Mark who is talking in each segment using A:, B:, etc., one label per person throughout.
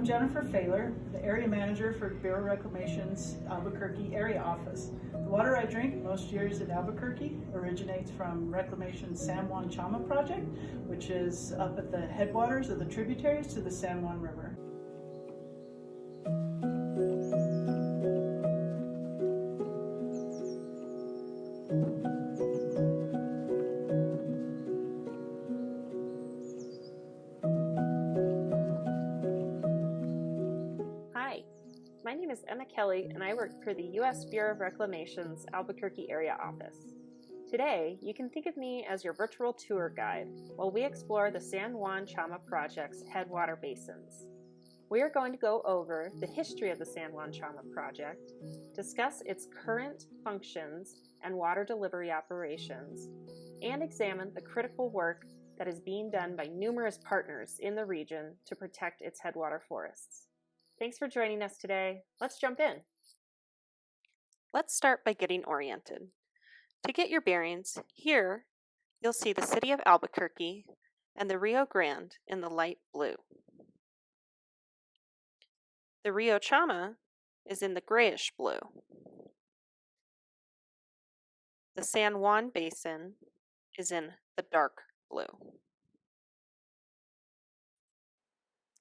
A: I'm Jennifer Failer, the area manager for Bureau of Reclamation's Albuquerque area office. The water I drink most years in Albuquerque originates from Reclamation's San Juan Chama project, which is up at the headwaters of the tributaries to the San Juan River.
B: Hi, my name is Emma Kelly and I work for the U.S. Bureau of Reclamation's Albuquerque area office. Today, you can think of me as your virtual tour guide while we explore the San Juan Chama project's headwater basins. We are going to go over the history of the San Juan Chama project, discuss its current functions and water delivery operations, and examine the critical work that is being done by numerous partners in the region to protect its headwater forests. Thanks for joining us today. Let's jump in. Let's start by getting oriented. To get your bearings, here you'll see the city of Albuquerque and the Rio Grande in the light blue. The Rio Chama is in the grayish blue. The San Juan Basin is in the dark blue.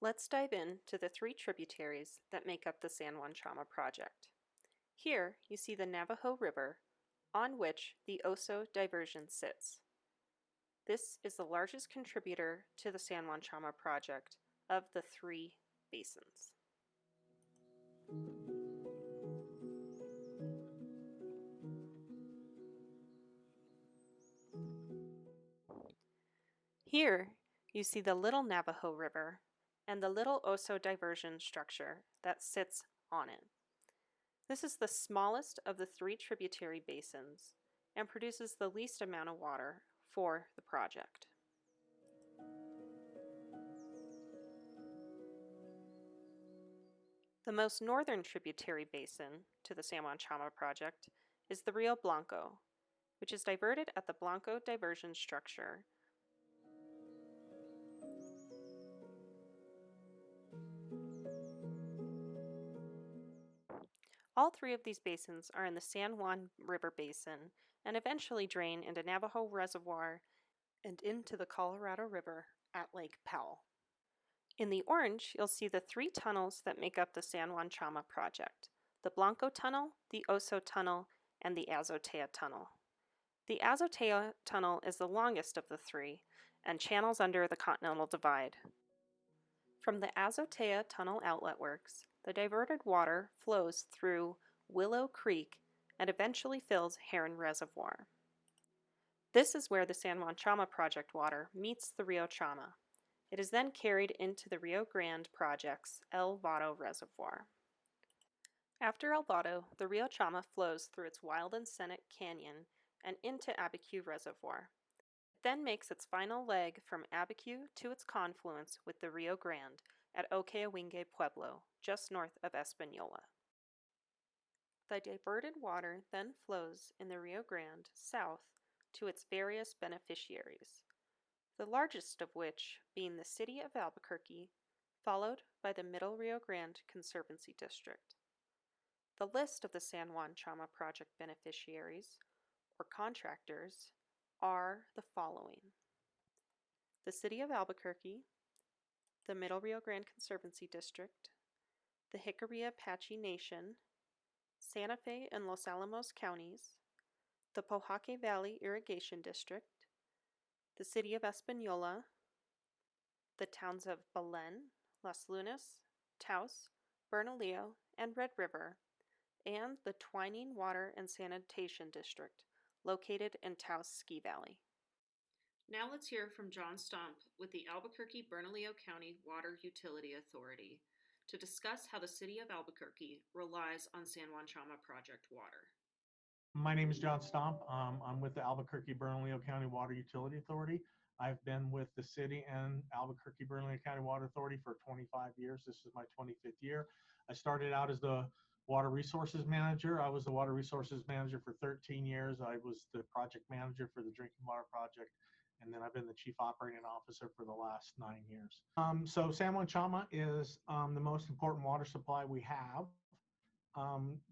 B: Let's dive into the three tributaries that make up the San Juan Chama project. Here you see the Navajo River, on which the Oso diversion sits. This is the largest contributor to the San Juan Chama project of the three basins. Here you see the Little Navajo River and the Little Oso diversion structure that sits on it. This is the smallest of the three tributary basins and produces the least amount of water for the project. The most northern tributary basin to the San Juan Chama project is the Rio Blanco, which is diverted at the Blanco diversion structure. All three of these basins are in the San Juan River Basin and eventually drain into Navajo Reservoir and into the Colorado River at Lake Powell. In the orange, you'll see the three tunnels that make up the San Juan Chama project: the Blanco Tunnel, the Oso Tunnel, and the Azotea Tunnel. The Azotea Tunnel is the longest of the three and channels under the Continental Divide. From the Azotea Tunnel outlet works, the diverted water flows through Willow Creek and eventually fills Heron Reservoir. This is where the San Juan Chama project water meets the Rio Chama. It is then carried into the Rio Grande project's El Vado Reservoir. After El Vado, the Rio Chama flows through its Wild and Senate Canyon and into Abiquiu Reservoir. It then makes its final leg from Abiquiu to its confluence with the Rio Grande at Okeawinge Pueblo, just north of Espanola. The diverted water then flows in the Rio Grande south to its various beneficiaries, the largest of which being the city of Albuquerque, followed by the Middle Rio Grande Conservancy District. The list of the San Juan Chama project beneficiaries, or contractors, are the following: the city of Albuquerque, the Middle Rio Grande Conservancy District, the Jicarilla Apache Nation, Santa Fe and Los Alamos counties, the Pojoaque Valley Irrigation District, the city of Espanola, the towns of Belen, Las Lunas, Taos, Bernalillo, and Red River, and the Twining Water and Sanitation District, located in Taos Ski Valley. Now let's hear from John Stump with the Albuquerque-Bernalillo County Water Utility Authority to discuss how the city of Albuquerque relies on San Juan Chama project water.
C: My name is John Stomp. I'm with the Albuquerque-Bernalillo County Water Utility Authority. I've been with the city and Albuquerque-Bernalillo County Water Authority for 25 years. This is my 25th year. I started out as the Water Resources Manager. I was the Water Resources Manager for 13 years. I was the project manager for the drinking water project and then I've been the chief operating officer for the last 9 years. So San Juan Chama is the most important water supply we have.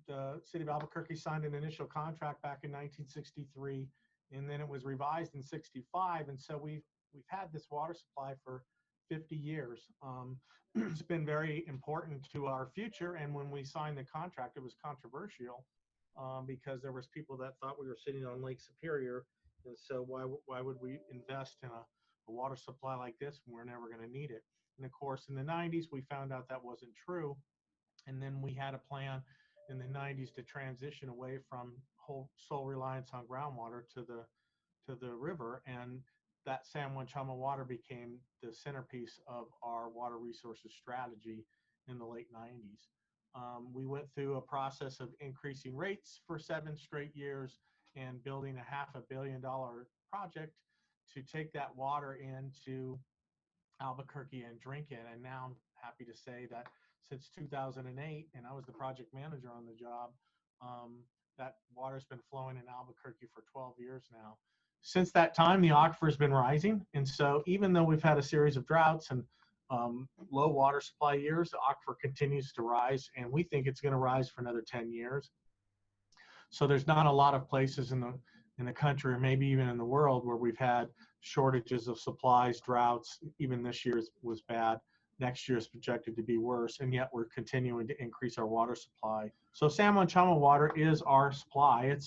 C: The city of Albuquerque signed an initial contract back in 1963, and then it was revised in '65, and so we've had this water supply for 50 years. It's been very important to our future, and when we signed the contract, it was controversial because there was people that thought we were sitting on Lake Superior, and so why would we invest in a water supply like this when we're never going to need it? And of course, in the '90s, we found out that wasn't true. And then we had a plan in the '90s to transition away from sole reliance on groundwater to the river, and that San Juan Chama water became the centerpiece of our water resources strategy in the late '90s. We went through a process of increasing rates for 7 straight years and building a $500 million project to take that water into Albuquerque and drink it. And now I'm happy to say that since 2008, and I was the project manager on the job, that water's been flowing in Albuquerque for 12 years now. Since that time, the aquifer has been rising. And so even though we've had a series of droughts and low water supply years, the aquifer continues to rise, and we think it's going to rise for another 10 years. So there's not a lot of places in the country, or maybe even in the world, where we've had shortages of supplies, droughts. Even this year was bad. Next year is projected to be worse, and yet we're continuing to increase our water supply. So San Juan Chama water is our supply. It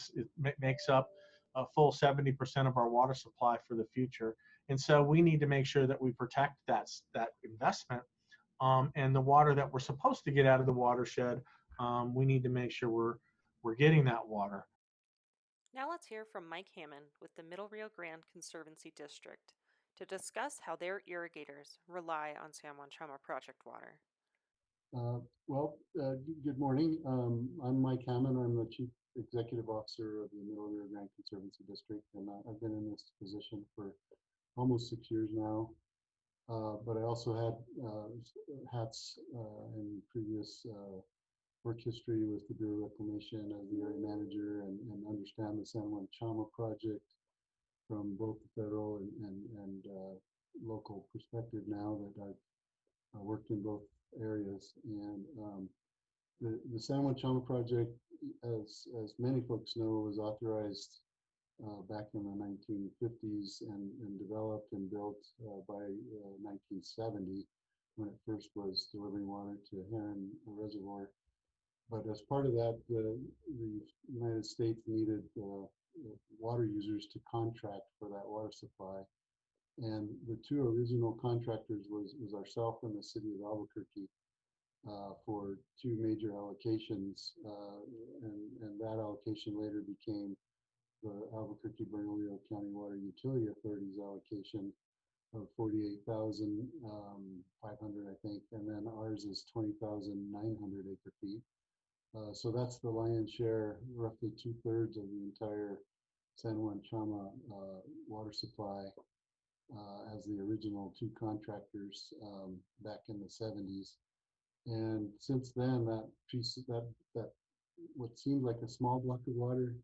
C: makes up a full 70% of our water supply for the future. And so we need to make sure that we protect that investment. And the water that we're supposed to get out of the watershed, we need to make sure we're getting that water.
B: Now let's hear from Mike Hammond with the Middle Rio Grande Conservancy District to discuss how their irrigators rely on San Juan Chama project water.
D: Good morning. I'm Mike Hammond. I'm the Chief Executive Officer of the Middle Rio Grande Conservancy District, and I've been in this position for almost 6 years now. But I also had hats in previous work history with the Bureau of Reclamation as the area manager, and understand the San Juan Chama project from both the federal and local perspective now that I've worked in both areas. And the San Juan Chama project, as many folks know, was authorized back in the 1950s and developed and built by 1970, when it first was delivering water to Heron Reservoir. But as part of that, the United States needed water users to contract for that water supply. And the two original contractors was ourselves and the city of Albuquerque for two major allocations. And that allocation later became the Albuquerque Bernalillo County Water Utility Authority's allocation of 48,500, I think, and then ours is 20,900 acre feet. So that's the lion's share, roughly 2/3 of the entire San Juan Chama water supply as the original two contractors back in the 70s. And since then, that what seemed like a small block of water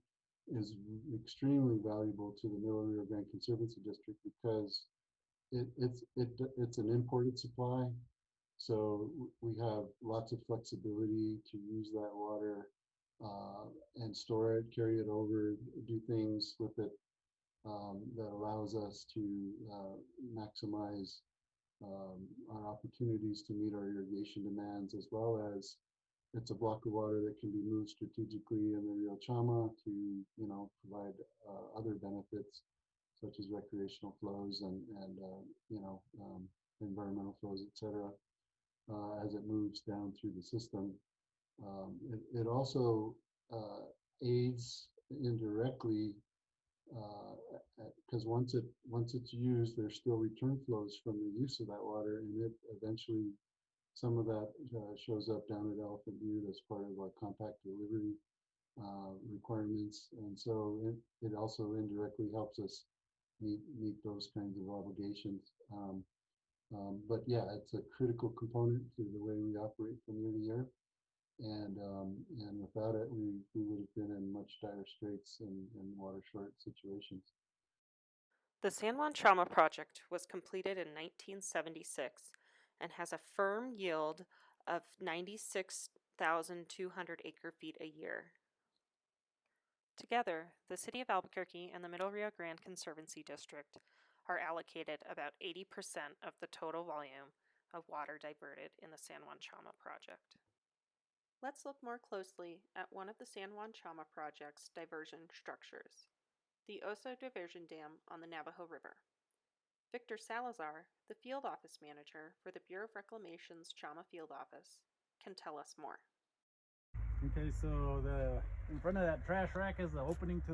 D: is extremely valuable to the Middle Rio Grande Conservancy District, because it's an imported supply. So we have lots of flexibility to use that water and store it, carry it over, do things with it that allows us to maximize our opportunities to meet our irrigation demands, as well as it's a block of water that can be moved strategically in the Rio Chama to, provide other benefits such as recreational flows and environmental flows, etc. As it moves down through the system. It also aids indirectly because once it's used, there's still return flows from the use of that water, and it eventually, some of that shows up down at Elephant Butte as part of our compact delivery requirements, and so it also indirectly helps us meet those kinds of obligations. But yeah, it's a critical component to the way we operate from year to year, and without it, we would have been in much dire straits and water short situations.
B: The San Juan Chama project was completed in 1976 and has a firm yield of 96,200 acre-feet a year. Together, the City of Albuquerque and the Middle Rio Grande Conservancy District are allocated about 80% of the total volume of water diverted in the San Juan Chama project. Let's look more closely at one of the San Juan Chama project's diversion structures, the Oso Diversion Dam on the Navajo River. Victor Salazar, the field office manager for the Bureau of Reclamation's Chama Field Office, can tell us more.
E: Okay, so in front of that trash rack is the opening to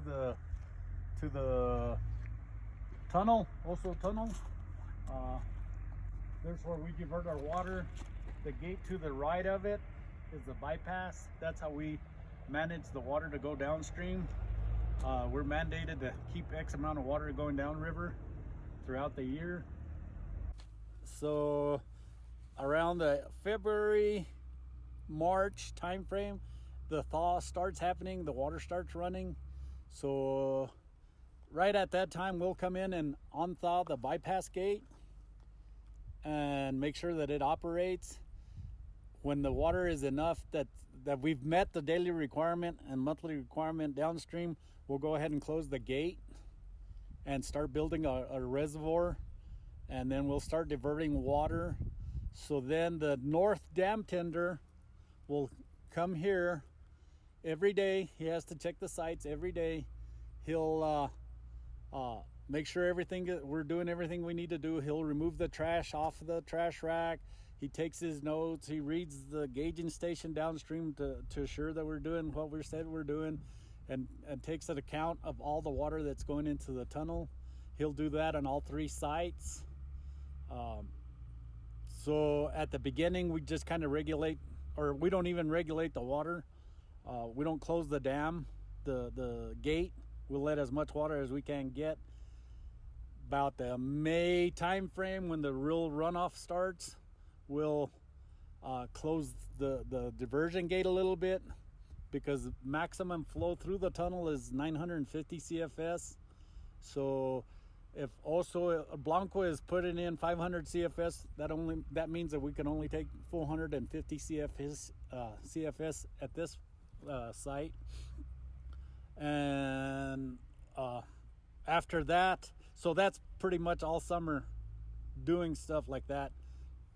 E: the tunnel, Oso tunnel. There's where we divert our water. The gate to the right of it is the bypass. That's how we manage the water to go downstream. We're mandated to keep X amount of water going downriver throughout the year. So around the February, March time frame, the thaw starts happening, the water starts running. So right at that time, we'll come in and unthaw the bypass gate and make sure that it operates. When the water is enough that we've met the daily requirement and monthly requirement downstream, we'll go ahead and close the gate and start building a reservoir, and then we'll start diverting water. So then the north dam tender will come here every day. He has to check the sites every day. He'll make sure we're doing everything we need to do. He'll remove the trash off of the trash rack. He takes his notes. He reads the gauging station downstream to assure that we're doing what we said we're doing, and takes an account of all the water that's going into the tunnel. He'll do that on all 3 sites. So at the beginning, we just kind of regulate, or we don't even regulate the water. We don't close the dam, the gate. We'll let as much water as we can get. About the May time frame, when the real runoff starts, we'll close the diversion gate a little bit, because maximum flow through the tunnel is 950 CFS. So if also Blanco is putting in 500 CFS, that means that we can only take 450 CFS at this site. And after that, so that's pretty much all summer doing stuff like that.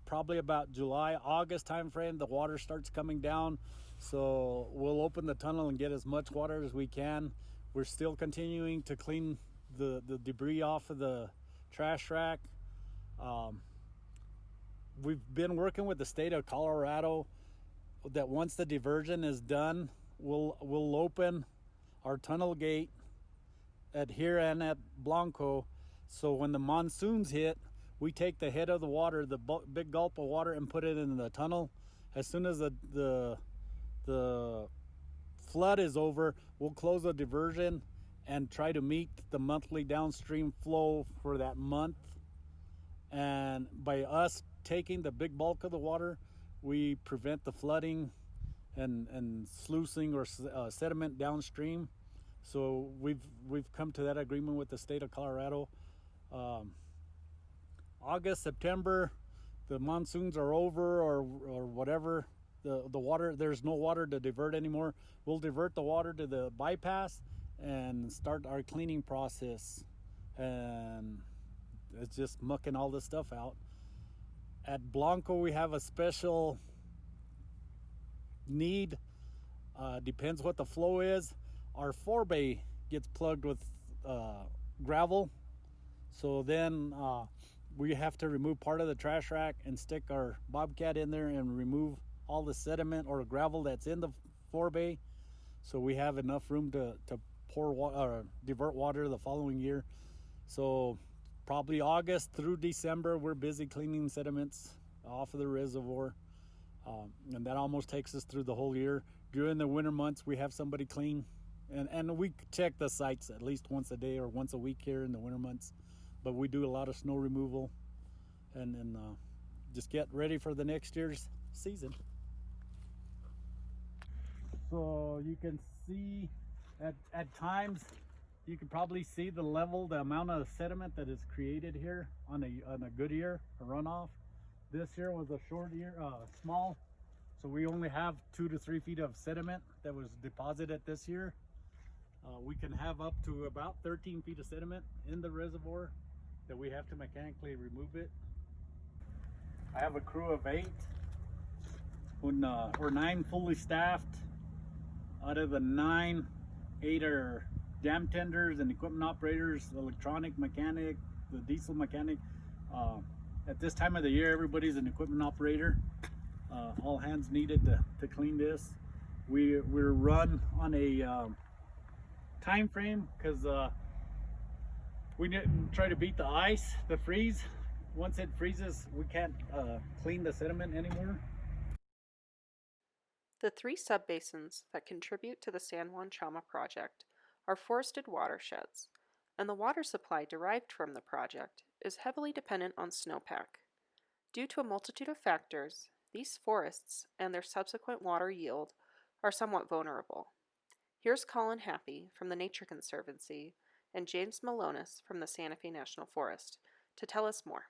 E: Probably about July, August time frame, the water starts coming down. So we'll open the tunnel and get as much water as we can. We're still continuing to clean the debris off of the trash rack. We've been working with the state of Colorado that once the diversion is done, we'll open our tunnel gate at here and at Blanco. So when the monsoons hit, we take the head of the water, the big gulp of water, and put it in the tunnel. As soon as the flood is over, we'll close the diversion and try to meet the monthly downstream flow for that month. And by us taking the big bulk of the water, we prevent the flooding and sluicing or sediment downstream. So we've come to that agreement with the state of Colorado. August, September, the monsoons are over or whatever. The water, there's no water to divert anymore. We'll divert the water to the bypass and start our cleaning process. And it's just mucking all this stuff out. At Blanco, we have a special need. Depends what the flow is. Our forebay gets plugged with gravel. So then we have to remove part of the trash rack and stick our bobcat in there and remove all the sediment or gravel that's in the forebay. So we have enough room to pour water, divert water the following year. So probably August through December, we're busy cleaning sediments off of the reservoir. And that almost takes us through the whole year. During the winter months, we have somebody clean. And we check the sites at least once a day or once a week here in the winter months. But we do a lot of snow removal and just get ready for the next year's season. So you can see at times you can probably see the level, the amount of sediment that is created here on a good year, a runoff. This year was a short year, small, so we only have 2 to 3 feet of sediment that was deposited this year. We can have up to about 13 feet of sediment in the reservoir that we have to mechanically remove it. I have a crew of 8. We're 9 fully staffed. Out of the 9, 8 are dam tenders and equipment operators, the electronic mechanic, the diesel mechanic. At this time of the year, everybody's an equipment operator. All hands needed to clean this. We're run on a time frame because we didn't try to beat the ice, the freeze. Once it freezes, we can't clean the sediment anymore.
B: The 3 subbasins that contribute to the San Juan Chama project are forested watersheds, and the water supply derived from the project is heavily dependent on snowpack. Due to a multitude of factors, these forests and their subsequent water yield are somewhat vulnerable. Here's Colin Happy from the Nature Conservancy and James Malonis from the Santa Fe National Forest to tell us more.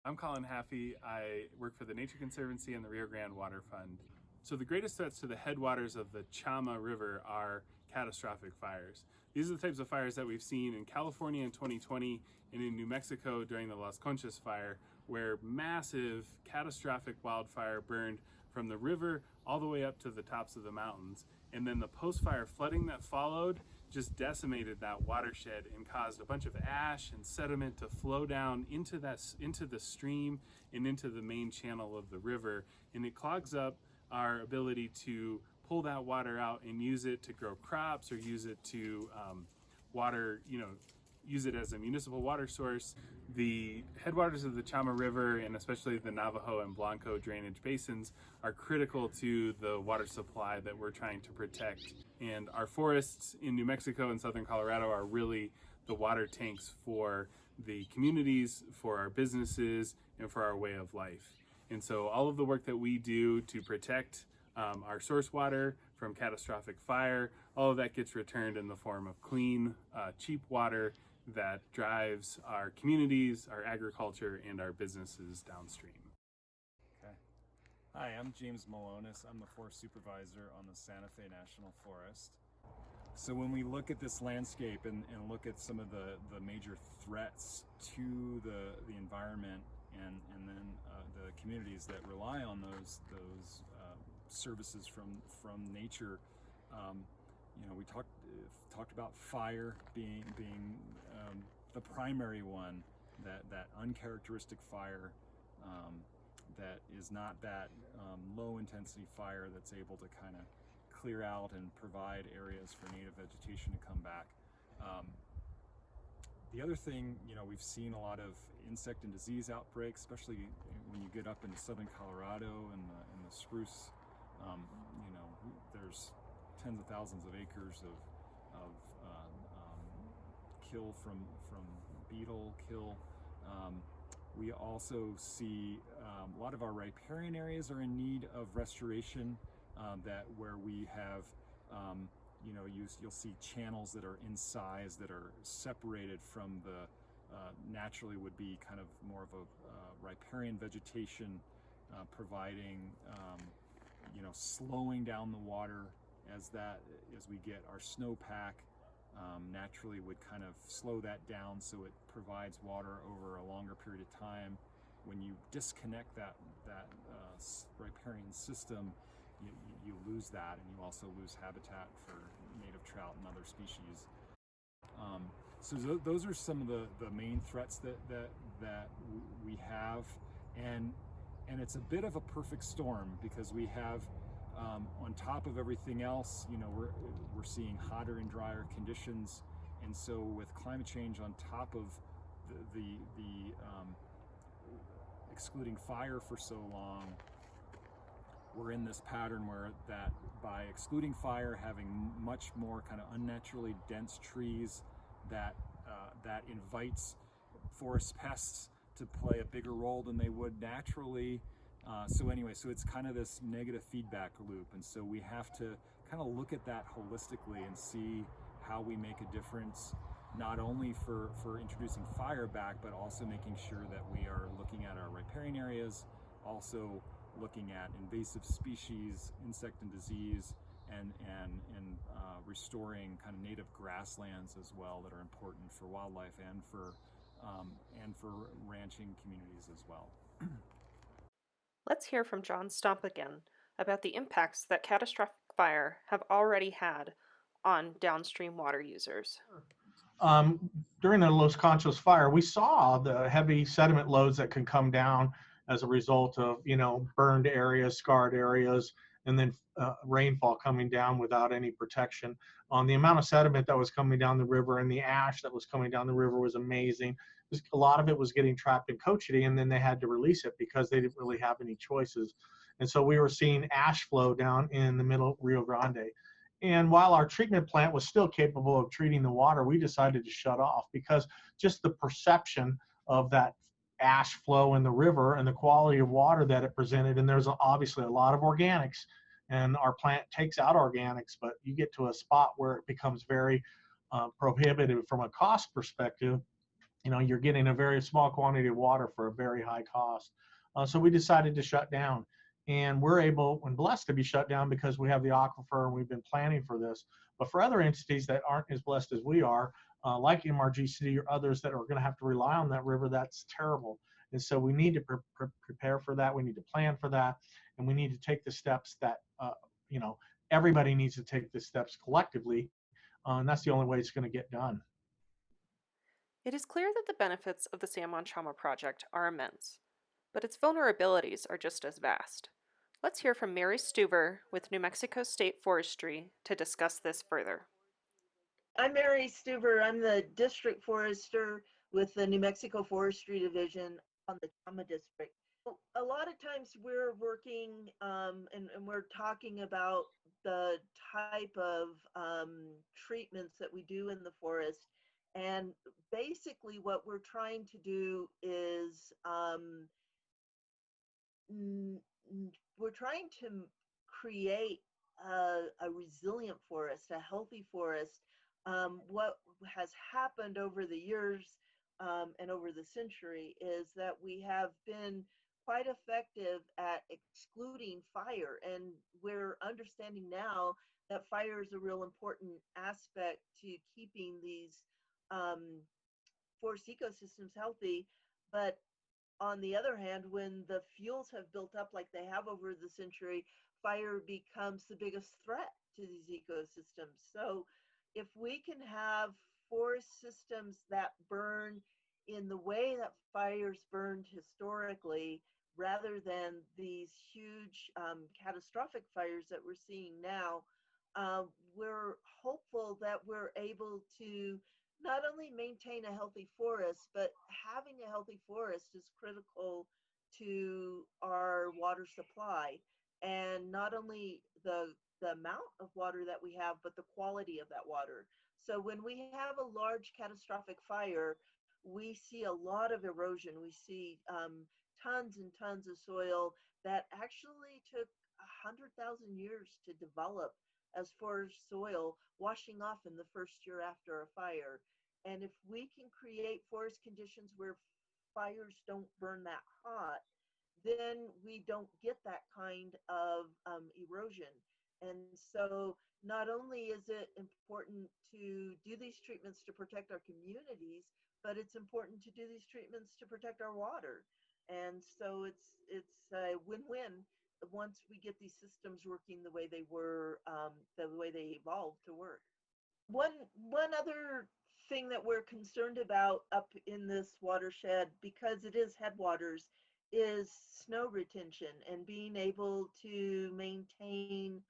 F: I'm Colin Happy. I work for the Nature Conservancy and the Rio Grande Water Fund. So the greatest threats to the headwaters of the Chama River are catastrophic fires. These are the types of fires that we've seen in California in 2020 and in New Mexico during the Las Conchas fire, where massive catastrophic wildfire burned from the river all the way up to the tops of the mountains. And then the post-fire flooding that followed just decimated that watershed and caused a bunch of ash and sediment to flow down into the stream and into the main channel of the river. And it clogs up our ability to pull that water out and use it to grow crops or use it to use it as a municipal water source. The headwaters of the Chama River, and especially the Navajo and Blanco drainage basins, are critical to the water supply that we're trying to protect. And our forests in New Mexico and southern Colorado are really the water tanks for the communities, for our businesses, and for our way of life. And so all of the work that we do to protect our source water from catastrophic fire, all of that gets returned in the form of clean, cheap water that drives our communities, our agriculture, and our businesses downstream.
G: Okay. Hi, I'm James Malonis. I'm the forest supervisor on the Santa Fe National Forest. So when we look at this landscape and look at some of the major threats to the environment and then the communities that rely on those services from nature, we talked about fire being the primary one, that uncharacteristic fire that is not that low intensity fire that's able to kind of clear out and provide areas for native vegetation to come back. The other thing, we've seen a lot of insect and disease outbreaks, especially when you get up into southern Colorado and the spruce. There's tens of thousands of acres of kill from beetle kill. We also see a lot of our riparian areas are in need of restoration. Where we have, you'll see channels that are in size that are separated from the naturally would be kind of more of a riparian vegetation, providing, slowing down the water as we get our snowpack. Naturally would kind of slow that down so it provides water over a longer period of time. When you disconnect that riparian system, you lose that, and you also lose habitat for native trout and other species. So those are some of the main threats that we have, and it's a bit of a perfect storm because we have on top of everything else, we're seeing hotter and drier conditions, and so with climate change on top of the excluding fire for so long, we're in this pattern where that by excluding fire, having much more kind of unnaturally dense trees, that invites forest pests to play a bigger role than they would naturally. So it's kind of this negative feedback loop, and so we have to kind of look at that holistically and see how we make a difference, not only for introducing fire back, but also making sure that we are looking at our riparian areas, also looking at invasive species, insect and disease, and restoring kind of native grasslands as well that are important for wildlife and for ranching communities as well.
B: Let's hear from John Stump again about the impacts that catastrophic fire have already had on downstream water users.
C: During the Los Conchos fire, we saw the heavy sediment loads that can come down as a result of, burned areas, scarred areas, and then rainfall coming down without any protection. The amount of sediment that was coming down the river and the ash that was coming down the river was amazing. A lot of it was getting trapped in Cochiti, and then they had to release it because they didn't really have any choices. And so we were seeing ash flow down in the middle Rio Grande. And while our treatment plant was still capable of treating the water, we decided to shut off because just the perception of that ash flow in the river and the quality of water that it presented, and there's obviously a lot of organics, and our plant takes out organics, but you get to a spot where it becomes very prohibitive from a cost perspective. You're getting a very small quantity of water for a very high cost. So we decided to shut down. And we're able and blessed to be shut down because we have the aquifer and we've been planning for this. But for other entities that aren't as blessed as we are, like MRGC or others that are going to have to rely on that river, that's terrible. And so we need to prepare for that. We need to plan for that. And we need to take the steps that, everybody needs to take the steps collectively. And that's the only way it's going to get done.
B: It is clear that the benefits of the San Juan Chama project are immense, but its vulnerabilities are just as vast. Let's hear from Mary Stuver with New Mexico State Forestry to discuss this further.
H: I'm Mary Stuver. I'm the district forester with the New Mexico Forestry Division on the Chama district. A lot of times we're working and we're talking about the type of treatments that we do in the forest. And basically what we're trying to do is we're trying to create a resilient forest, a healthy forest. What has happened over the years and over the century is that we have been quite effective at excluding fire, and we're understanding now that fire is a real important aspect to keeping these forest ecosystems healthy. But on the other hand, when the fuels have built up like they have over the century, fire becomes the biggest threat to these ecosystems. So if we can have forest systems that burn in the way that fires burned historically, rather than these huge catastrophic fires that we're seeing now, we're hopeful that we're able to not only maintain a healthy forest, but having a healthy forest is critical to our water supply, and not only the amount of water that we have, but the quality of that water. So when we have a large catastrophic fire, we see a lot of erosion. We see tons and tons of soil that actually took 100,000 years to develop as forest soil, washing off in the first year after a fire. And if we can create forest conditions where fires don't burn that hot, then we don't get that kind of erosion. And so not only is it important to do these treatments to protect our communities, but it's important to do these treatments to protect our water. And so it's a win-win once we get these systems working the way they were, the way they evolved to work. One other thing that we're concerned about up in this watershed, because it is headwaters, is snow retention and being able to maintain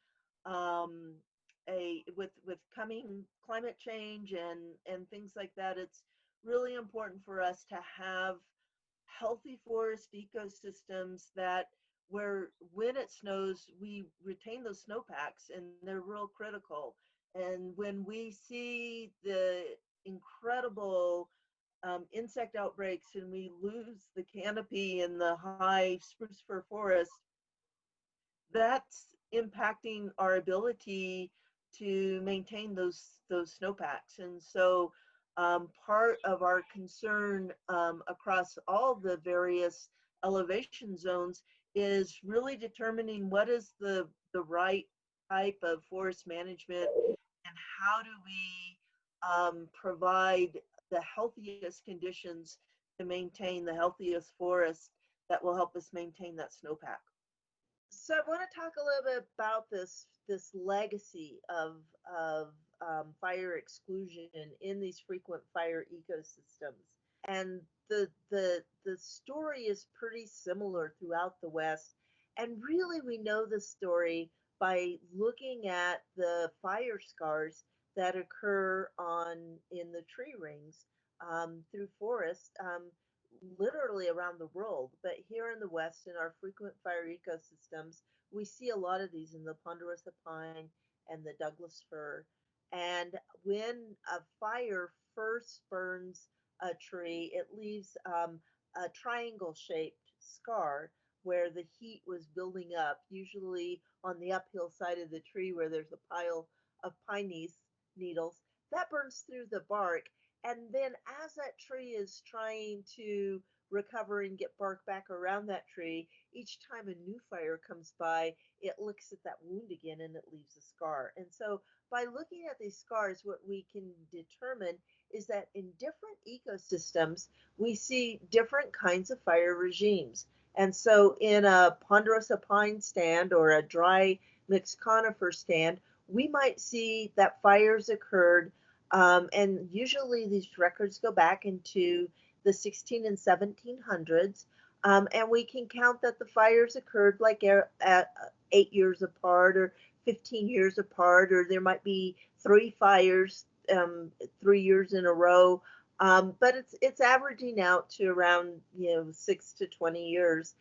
H: with coming climate change and things like that. It's really important for us to have healthy forest ecosystems that where when it snows, we retain those snowpacks, and they're real critical. And when we see the incredible insect outbreaks and we lose the canopy in the high spruce fir forest, that's impacting our ability to maintain those snowpacks. And so part of our concern across all the various elevation zones is really determining what is the right type of forest management and how do we provide the healthiest conditions to maintain the healthiest forest that will help us maintain that snowpack. So I want to talk a little bit about this legacy of fire exclusion in these frequent fire ecosystems. And the story is pretty similar throughout the West. And really, we know the story by looking at the fire scars that occur in the tree rings through forests. Literally around the world, but here in the West, in our frequent fire ecosystems, we see a lot of these in the ponderosa pine and the Douglas fir. And when a fire first burns a tree, it leaves a triangle shaped scar where the heat was building up, usually on the uphill side of the tree where there's a pile of needles. That burns through the bark, and then as that tree is trying to recover and get bark back around that tree, each time a new fire comes by, it looks at that wound again and it leaves a scar. And so by looking at these scars, what we can determine is that in different ecosystems, we see different kinds of fire regimes. And so in a ponderosa pine stand or a dry mixed conifer stand, we might see that fires occurred and usually these records go back into the 16 and 1700s. And we can count that the fires occurred like at 8 years apart or 15 years apart, or there might be 3 fires 3 years in a row. But it's averaging out to around 6 to 20 years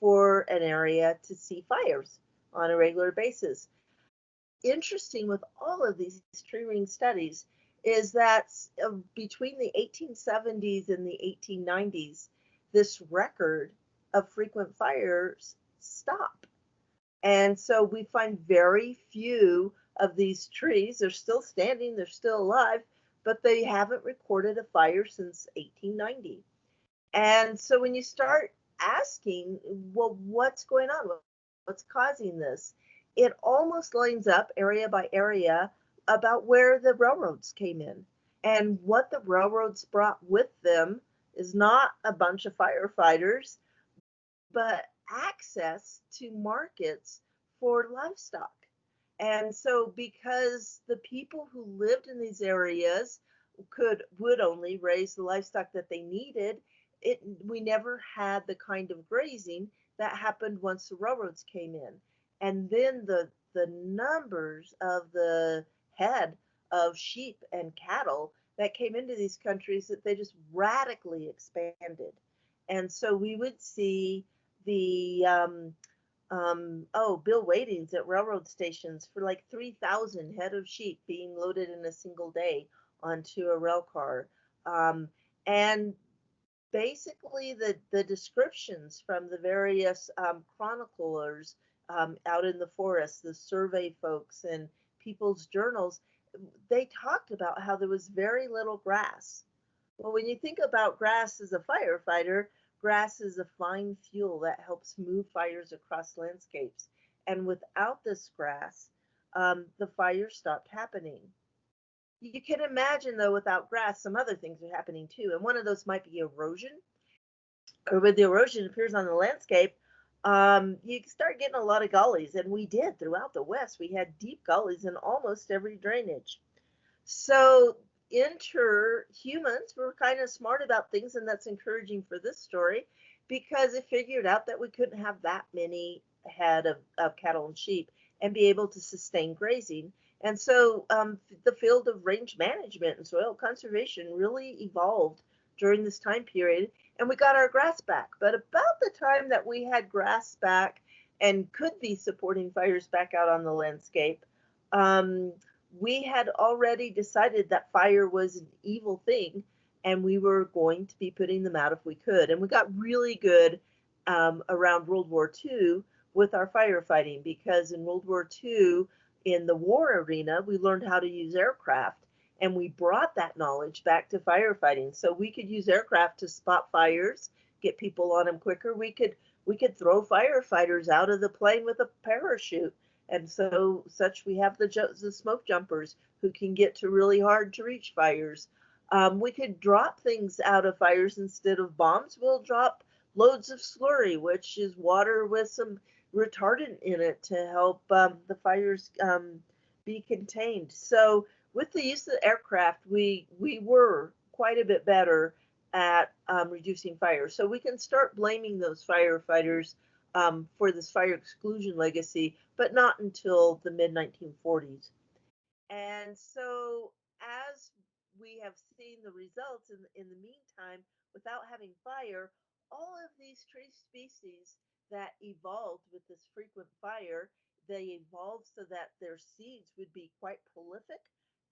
H: for an area to see fires on a regular basis. Interesting with all of these tree ring studies is that between the 1870s and the 1890s, this record of frequent fires stopped. And so we find very few of these trees. They're still standing, they're still alive, but they haven't recorded a fire since 1890. And so when you start asking, well, what's going on? What's causing this? It almost lines up area by area about where the railroads came in. And what the railroads brought with them is not a bunch of firefighters, but access to markets for livestock. And so because the people who lived in these areas would only raise the livestock that they needed, we never had the kind of grazing that happened once the railroads came in. And then the numbers of the head of sheep and cattle that came into these countries, that they just radically expanded. And so we would see the bill weightings at railroad stations for like 3,000 head of sheep being loaded in a single day onto a rail car. And basically the descriptions from the various chroniclers out in the forest, the survey folks and people's journals, they talked about how there was very little grass. Well, when you think about grass as a firefighter, grass is a fine fuel that helps move fires across landscapes. And without this grass, the fires stopped happening. You can imagine, though, without grass, some other things are happening too. And one of those might be erosion. Or when the erosion appears on the landscape, you start getting a lot of gullies. And we did throughout the West. We had deep gullies in almost every drainage. So humans were kind of smart about things, and that's encouraging for this story, because it figured out that we couldn't have that many head of cattle and sheep and be able to sustain grazing. And so the field of range management and soil conservation really evolved during this time period, and we got our grass back. But about the time that we had grass back and could be supporting fires back out on the landscape, we had already decided that fire was an evil thing, and we were going to be putting them out if we could. And we got really good around World War II with our firefighting, because in World War II, in the war arena, we learned how to use aircraft, and we brought that knowledge back to firefighting. So we could use aircraft to spot fires, get people on them quicker. We could throw firefighters out of the plane with a parachute, and so such we have the smoke jumpers who can get to really hard to reach fires. We could drop things out of fires instead of bombs. We'll drop loads of slurry, which is water with some retardant in it to help the fires be contained. So with the use of aircraft, we were quite a bit better at reducing fire. So we can start blaming those firefighters for this fire exclusion legacy, but not until the mid 1940s. And so as we have seen the results in the meantime, without having fire, all of these tree species that evolved with this frequent fire, they evolved so that their seeds would be quite prolific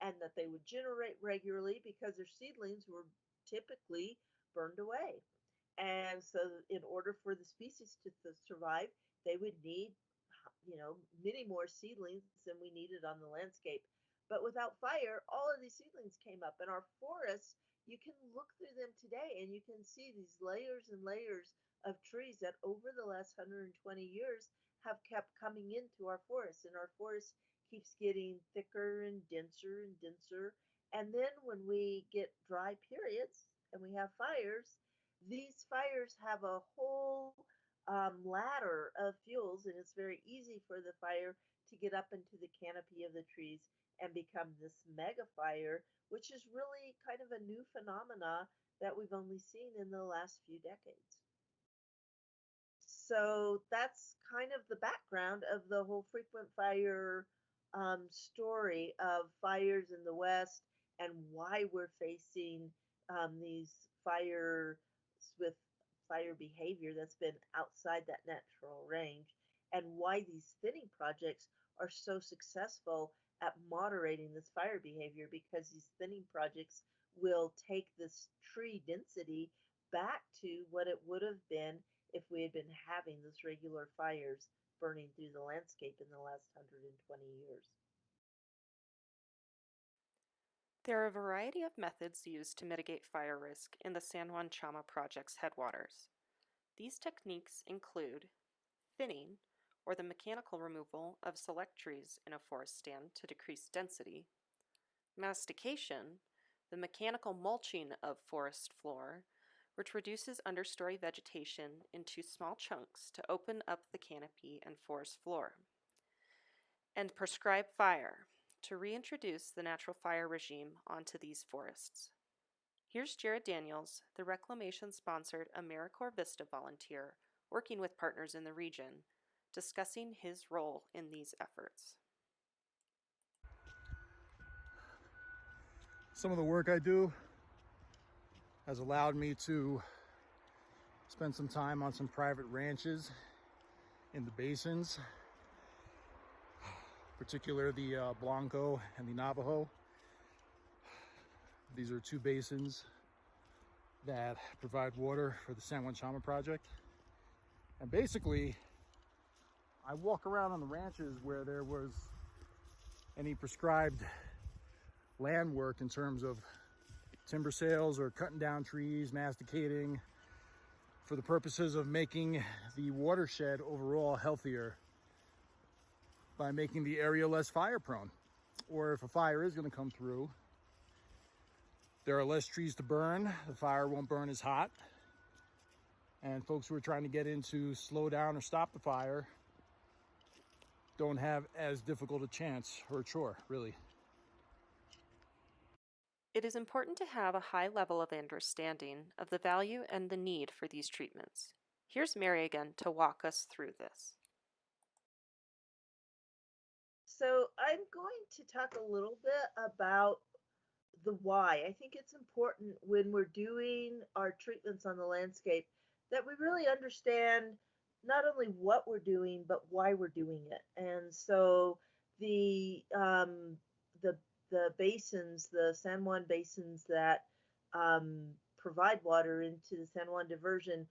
H: and that they would generate regularly because their seedlings were typically burned away. And so in order for the species to survive, they would need, many more seedlings than we needed on the landscape. But without fire, all of these seedlings came up. And our forests, you can look through them today and you can see these layers and layers of trees that over the last 120 years have kept coming into our forests. And our forest keeps getting thicker and denser. And then when we get dry periods and we have fires, these fires have a whole ladder of fuels, and it's very easy for the fire to get up into the canopy of the trees and become this mega fire, which is really kind of a new phenomena that we've only seen in the last few decades. So that's kind of the background of the whole frequent fire story of fires in the West and why we're facing these fires with fire behavior that's been outside that natural range, and why these thinning projects are so successful at moderating this fire behavior, because these thinning projects will take this tree density back to what it would have been if we had been having those regular fires burning through the landscape in the last 120 years.
B: There are a variety of methods used to mitigate fire risk in the San Juan Chama project's headwaters. These techniques include thinning, or the mechanical removal of select trees in a forest stand to decrease density; mastication, the mechanical mulching of forest floor, which reduces understory vegetation into small chunks to open up the canopy and forest floor; and prescribe fire, to reintroduce the natural fire regime onto these forests. Here's Jared Daniels, the reclamation-sponsored AmeriCorps Vista volunteer working with partners in the region, discussing his role in these efforts.
E: Some of the work I do has allowed me to spend some time on some private ranches in the basins, particularly the Blanco and the Navajo. These are two basins that provide water for the San Juan Chama project. And basically, I walk around on the ranches where there was any prescribed land work in terms of timber sales or cutting down trees, masticating, for the purposes of making the watershed overall healthier by making the area less fire prone. Or if a fire is going to come through, there are less trees to burn, the fire won't burn as hot, and folks who are trying to get in to slow down or stop the fire don't have as difficult a chance or a chore, really.
B: It is important to have a high level of understanding of the value and the need for these treatments. Here's Mary again to walk us through this.
H: So I'm going to talk a little bit about the why. I think it's important when we're doing our treatments on the landscape that we really understand not only what we're doing but why we're doing it. And so the um, the the basins, the San Juan basins that provide water into the San Juan diversion,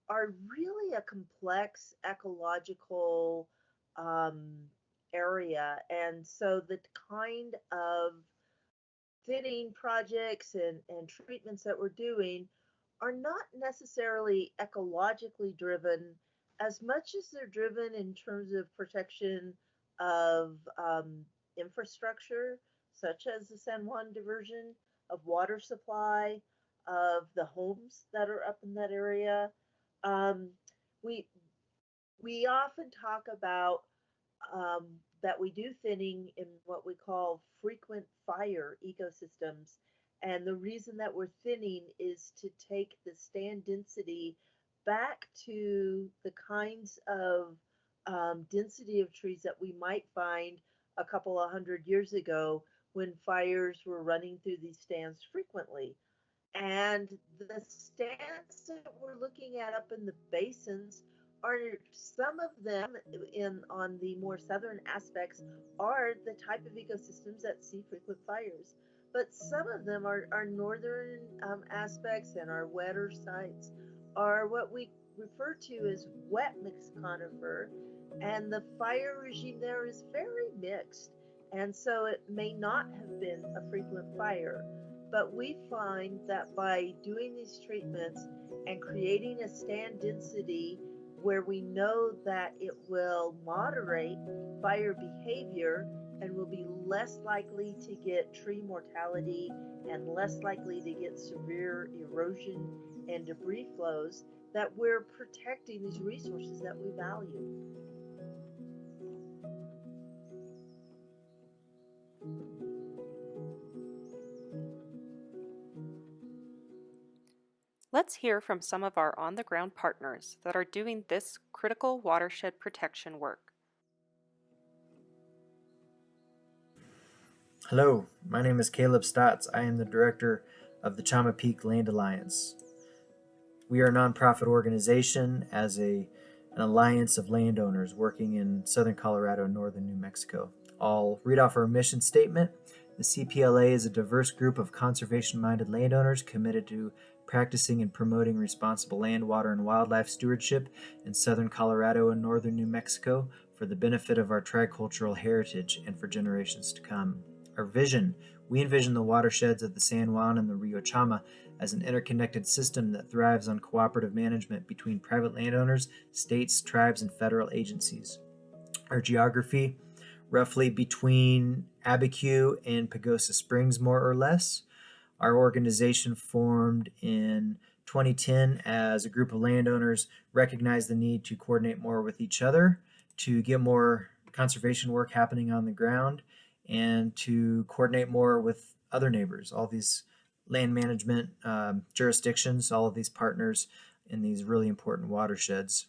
H: are really a complex ecological um, area. And so the kind of thinning projects and treatments that we're doing are not necessarily ecologically driven as much as they're driven in terms of protection of infrastructure, such as the San Juan diversion, of water supply, of the homes that are up in that area. Um, we we often talk about um, that we do thinning in what we call frequent fire ecosystems. And the reason that we're thinning is to take the stand density back to the kinds of density of trees that we might find a couple of hundred years ago when fires were running through these stands frequently. And the stands that we're looking at up in the basins are some of them in on the more southern aspects are the type of ecosystems that see frequent fires. But some of them are northern aspects and our wetter sites are what we refer to as wet mixed conifer. And the fire regime there is very mixed. And so it may not have been a frequent fire. But we find that by doing these treatments and creating a stand density where we know that it will moderate fire behavior and will be less likely to get tree mortality and less likely to get severe erosion and debris flows, that we're protecting these resources that we value.
B: Let's hear from some of our on-the-ground partners that are doing this critical watershed protection work.
I: Hello, my name is Caleb Stotts. I am the director of the Chama Peak Land Alliance. We are a nonprofit organization as an alliance of landowners working in southern Colorado and northern New Mexico. I'll read off our mission statement. The CPLA is a diverse group of conservation-minded landowners committed to practicing and promoting responsible land, water, and wildlife stewardship in southern Colorado and northern New Mexico for the benefit of our tricultural heritage and for generations to come. Our vision: we envision the watersheds of the San Juan and the Rio Chama as an interconnected system that thrives on cooperative management between private landowners, states, tribes, and federal agencies. Our geography: roughly between Abiquiu and Pagosa Springs, more or less. Our organization formed in 2010 as a group of landowners recognized the need to coordinate more with each other, to get more conservation work happening on the ground, and to coordinate more with other neighbors, all these land management jurisdictions, all of these partners in these really important watersheds.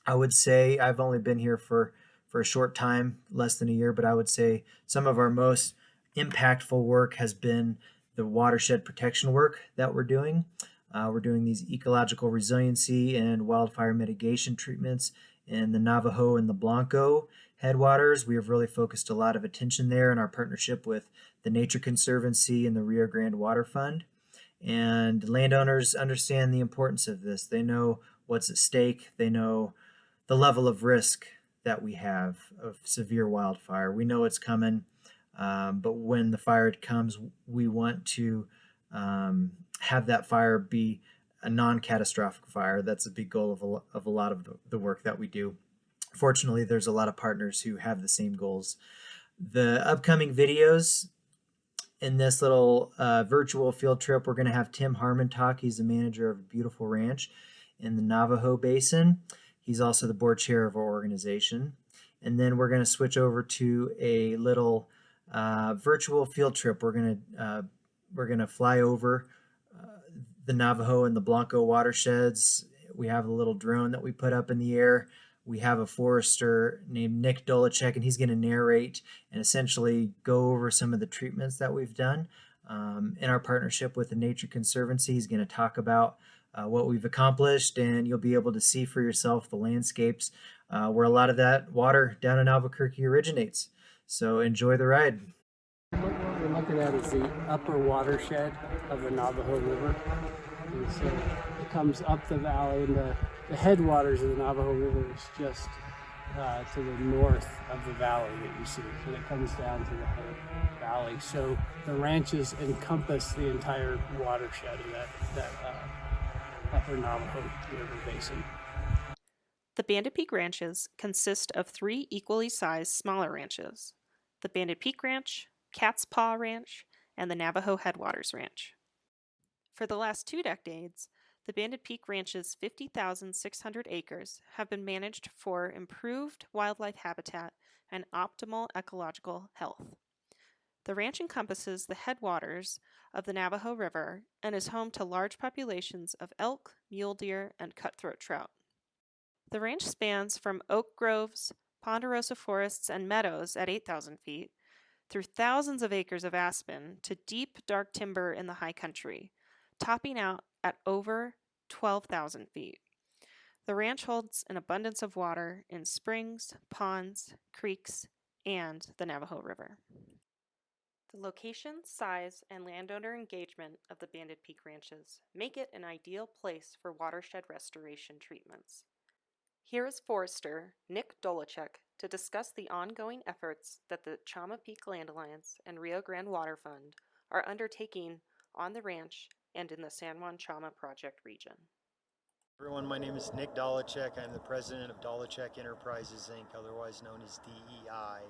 I: I would say I've only been here for a short time, less than a year, but I would say some of our most impactful work has been the watershed protection work that we're doing. We're doing these ecological resiliency and wildfire mitigation treatments in the Navajo and the Blanco headwaters. We have really focused a lot of attention there in our partnership with the Nature Conservancy and the Rio Grande Water Fund. And landowners understand the importance of this. They know what's at stake. They know the level of risk that we have of severe wildfire. We know it's coming. But when the fire comes, we want to have that fire be a non-catastrophic fire. That's a big goal of a lot of the work that we do. Fortunately, there's a lot of partners who have the same goals. The upcoming videos in this little virtual field trip, we're going to have Tim Harmon talk. He's the manager of a beautiful ranch in the Navajo Basin. He's also the board chair of our organization. And then we're going to switch over to a little virtual field trip. We're gonna fly over the Navajo and the Blanco watersheds. We have a little drone that we put up in the air. We have a forester named Nick Dolacek, and he's going to narrate and essentially go over some of the treatments that we've done in our partnership with the Nature Conservancy. He's going to talk about what we've accomplished, and you'll be able to see for yourself the landscapes where a lot of that water down in Albuquerque originates. So enjoy the ride.
J: What we're looking at is the upper watershed of the Navajo River. And so it comes up the valley, and the headwaters of the Navajo River is just to the north of the valley that you see, and it comes down to the whole valley. So the ranches encompass the entire watershed of that upper Navajo River basin.
B: The Banded Peak Ranches consist of 3 equally sized smaller ranches: the Banded Peak Ranch, Cat's Paw Ranch, and the Navajo Headwaters Ranch. For the last 2 decades, the Banded Peak Ranch's 50,600 acres have been managed for improved wildlife habitat and optimal ecological health. The ranch encompasses the headwaters of the Navajo River and is home to large populations of elk, mule deer, and cutthroat trout. The ranch spans from oak groves, ponderosa forests, and meadows at 8,000 feet, through thousands of acres of aspen to deep, dark timber in the high country, topping out at over 12,000 feet. The ranch holds an abundance of water in springs, ponds, creeks, and the Navajo River. The location, size, and landowner engagement of the Banded Peak Ranches make it an ideal place for watershed restoration treatments. Here is Forester Nick Dolachek to discuss the ongoing efforts that the Chama Peak Land Alliance and Rio Grande Water Fund are undertaking on the ranch and in the San Juan Chama Project region.
I: Everyone, my name is Nick Dolachek. I'm the president of Dolachek Enterprises, Inc., otherwise known as DEI,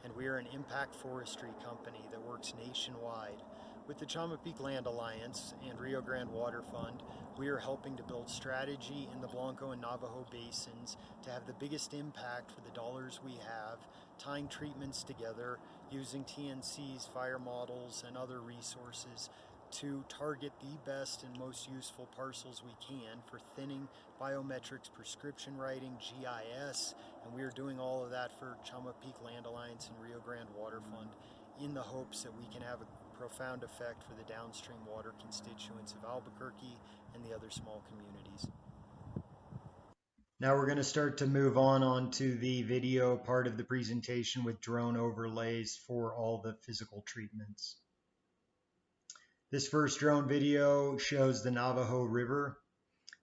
I: and we are an impact forestry company that works nationwide. With the Chama Peak Land Alliance and Rio Grande Water Fund, we are helping to build strategy in the Blanco and Navajo basins to have the biggest impact for the dollars we have, tying treatments together, using TNC's fire models and other resources to target the best and most useful parcels we can for thinning, biometrics, prescription writing, GIS, and we are doing all of that for Chama Peak Land Alliance and Rio Grande Water Fund in the hopes that we can have a profound effect for the downstream water constituents of Albuquerque and the other small communities. Now we're going to start to move on to the video part of the presentation with drone overlays for all the physical treatments. This first drone video shows the Navajo River,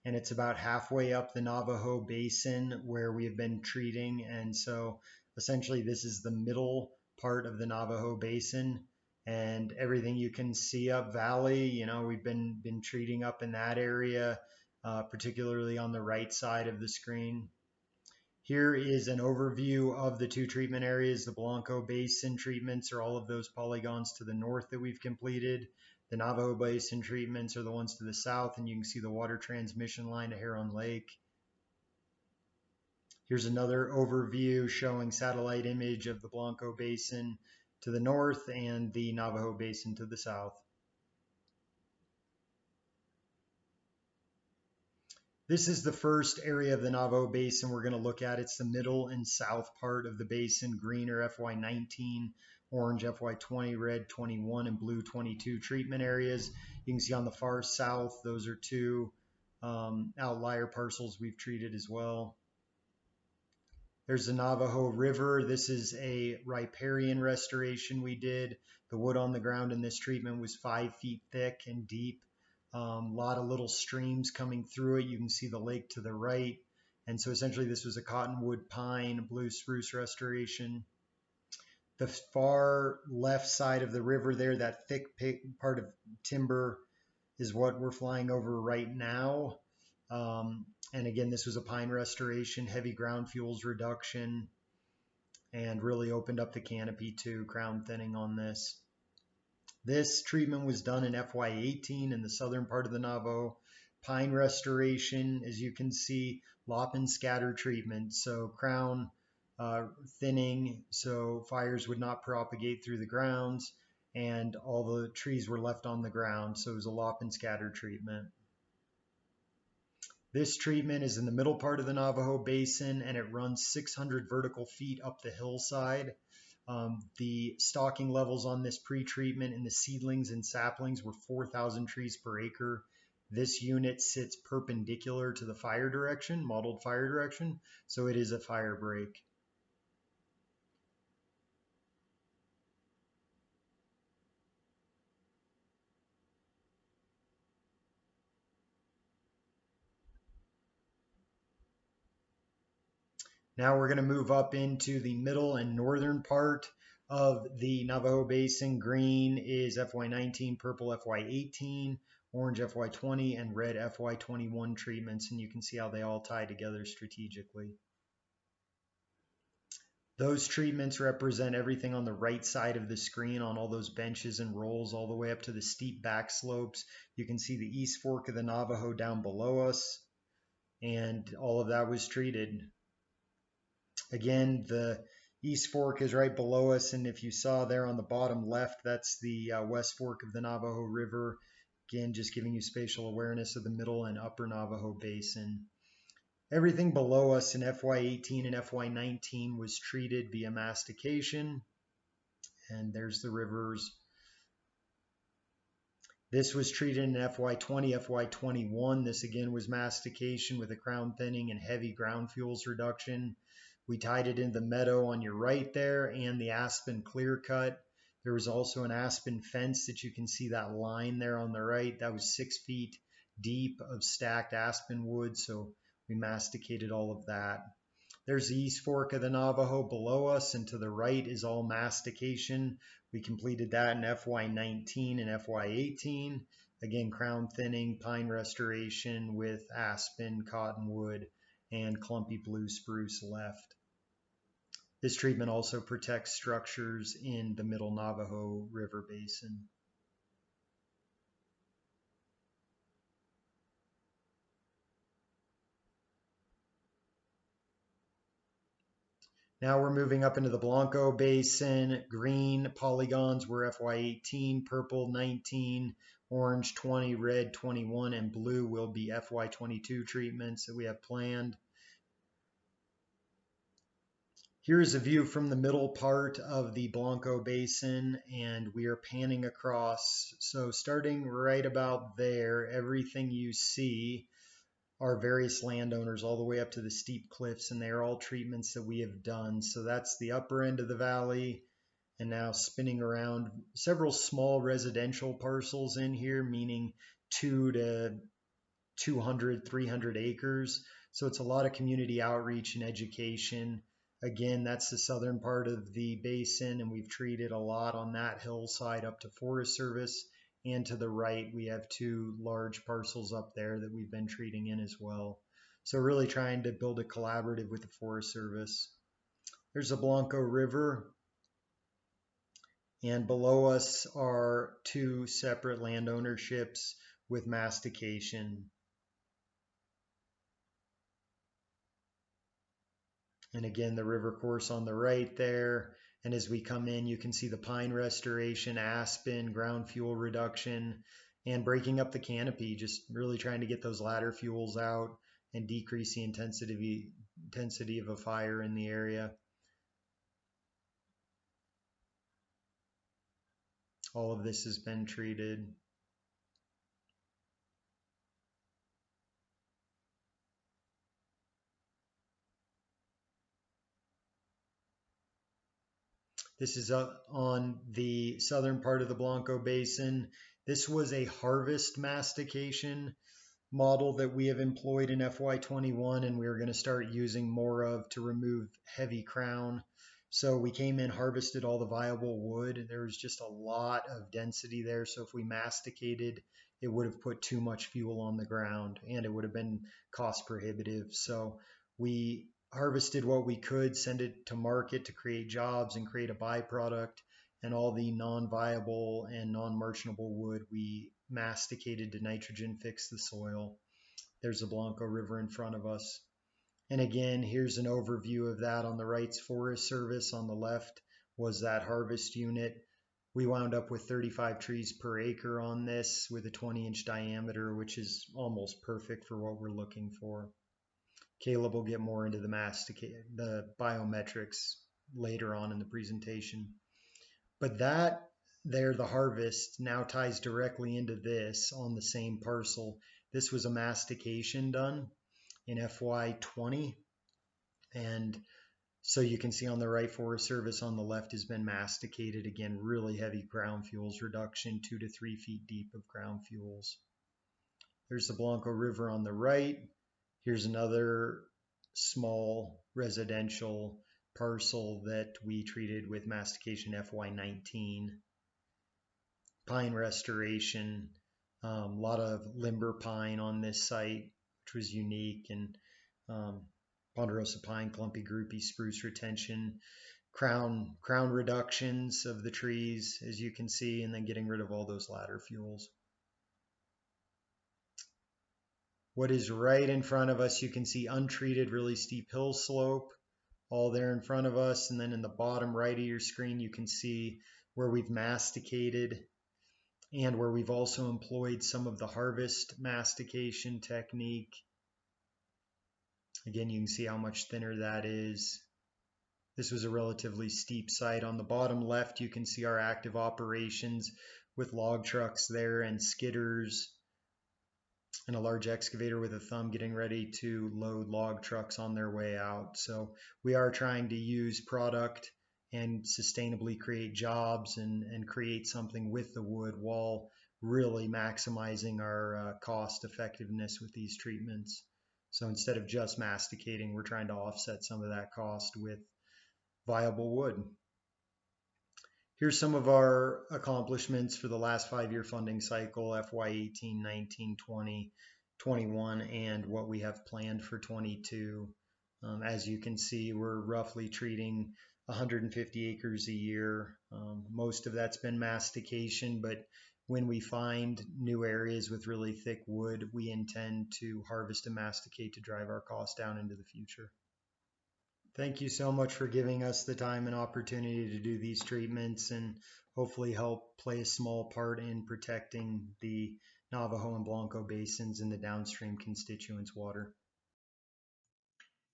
I: and it's about halfway up the Navajo Basin where we have been treating. And so essentially this is the middle part of the Navajo Basin, and everything you can see up valley, we've been treating up in that area, particularly on the right side of the screen. Here is an overview of the 2 treatment areas. The Blanco Basin treatments are all of those polygons to the north that we've completed. The Navajo Basin treatments are the ones to the south, and you can see the water transmission line to Heron Lake. Here's another overview showing satellite image of the Blanco Basin to the north and the Navajo Basin to the south. This is the first area of the Navajo Basin we're going to look at. It's the middle and south part of the basin. Green are FY19, orange FY20, red 21, and blue 22 treatment areas. You can see on the far south, those are 2 outlier parcels we've treated as well. There's the Navajo River. This is a riparian restoration we did. The wood on the ground in this treatment was 5 feet thick and deep. A lot of little streams coming through it. You can see the lake to the right. And so essentially this was a cottonwood pine, blue spruce restoration. The far left side of the river there, that thick part of timber, is what we're flying over right now. And again, this was a pine restoration, heavy ground fuels reduction, and really opened up the canopy to crown thinning on this. This treatment was done in FY18 in the southern part of the Navajo. Pine restoration, as you can see, lop and scatter treatment. So crown thinning so fires would not propagate through the grounds, and all the trees were left on the ground. So it was a lop and scatter treatment. This treatment is in the middle part of the Navajo Basin, and it runs 600 vertical feet up the hillside. The stocking levels on this pre-treatment in the seedlings and saplings were 4,000 trees per acre. This unit sits perpendicular to the fire direction, modeled fire direction, so it is a fire break.
K: Now we're going to move up into the middle and northern part of the Navajo Basin. Green is FY19, purple FY18, orange FY20, and red FY21 treatments. And you can see how they all tie together strategically. Those treatments represent everything on the right side of the screen on all those benches and rolls all the way up to the steep back slopes. You can see the East Fork of the Navajo down below us, and all of that was treated. Again, the East Fork is right below us, and if you saw there on the bottom left, that's the West Fork of the Navajo River. Again, just giving you spatial awareness of the middle and upper Navajo Basin. Everything below us in FY18 and FY19 was treated via mastication, and there's the rivers. This was treated in FY20, FY21. This again was mastication with a crown thinning and heavy ground fuels reduction. We tied it in the meadow on your right there and the aspen clear cut. There was also an aspen fence that you can see that line there on the right. That was 6 feet deep of stacked aspen wood, so we masticated all of that. There's the East Fork of the Navajo below us, and to the right is all mastication. We completed that in FY19 and FY18. Again, crown thinning, pine restoration with aspen, cottonwood, and clumpy blue spruce left. This treatment also protects structures in the middle Navajo River Basin. Now we're moving up into the Blanco Basin. Green polygons were FY18, purple 19, orange 20, red 21, and blue will be FY22 treatments that we have planned. Here's a view from the middle part of the Blanco Basin, and we are panning across. So starting right about there, everything you see are various landowners all the way up to the steep cliffs, and they are all treatments that we have done. So that's the upper end of the valley, and now spinning around several small residential parcels in here, meaning 2 to 200, 300 acres. So it's a lot of community outreach and education. Again, that's the southern part of the basin, and we've treated a lot on that hillside up to Forest Service. And to the right, we have 2 large parcels up there that we've been treating in as well. So really trying to build a collaborative with the Forest Service. There's the Blanco River. And below us are 2 separate land ownerships with mastication. And again, the river course on the right there. And as we come in, you can see the pine restoration, aspen, ground fuel reduction, and breaking up the canopy, just really trying to get those ladder fuels out and decrease the intensity of a fire in the area. All of this has been treated. This is up on the southern part of the Blanco Basin. This was a harvest mastication model that we have employed in FY21, and we are going to start using more of to remove heavy crown. So we came in, harvested all the viable wood. There was just a lot of density there. So if we masticated, it would have put too much fuel on the ground, and it would have been cost prohibitive. So we harvested what we could, send it to market to create jobs and create a byproduct, and all the non-viable and non-merchantable wood we masticated to nitrogen fix the soil. There's the Blanco River in front of us. And again, here's an overview of that. On the right's Forest Service, on the left was that harvest unit. We wound up with 35 trees per acre on this with a 20-inch diameter, which is almost perfect for what we're looking for. Caleb will get more into the biometrics later on in the presentation. But that there, the harvest, now ties directly into this on the same parcel. This was a mastication done in FY20. And so you can see on the right, Forest Service, on the left has been masticated. Again, really heavy ground fuels reduction, 2 to 3 feet deep of ground fuels. There's the Blanco River on the right. Here's another small residential parcel that we treated with mastication FY19. Pine restoration, a lot of limber pine on this site, which was unique, and ponderosa pine, clumpy, groupy, spruce retention, crown reductions of the trees, as you can see, and then getting rid of all those ladder fuels. What is right in front of us, you can see untreated, really steep hill slope, all there in front of us. And then in the bottom right of your screen, you can see where we've masticated and where we've also employed some of the harvest mastication technique. Again, you can see how much thinner that is. This was a relatively steep site. On the bottom left, you can see our active operations with log trucks there and skidders and a large excavator with a thumb getting ready to load log trucks on their way out. So we are trying to use product and sustainably create jobs and create something with the wood while really maximizing our cost effectiveness with these treatments. So instead of just masticating, we're trying to offset some of that cost with viable wood. Here's some of our accomplishments for the last 5-year funding cycle, FY18, 19, 20, 21, and what we have planned for 22. As you can see, we're roughly treating 150 acres a year. Most of that's been mastication, but when we find new areas with really thick wood, we intend to harvest and masticate to drive our costs down into the future. Thank you so much for giving us the time and opportunity to do these treatments and hopefully help play a small part in protecting the Navajo and Blanco basins and the downstream constituents' water.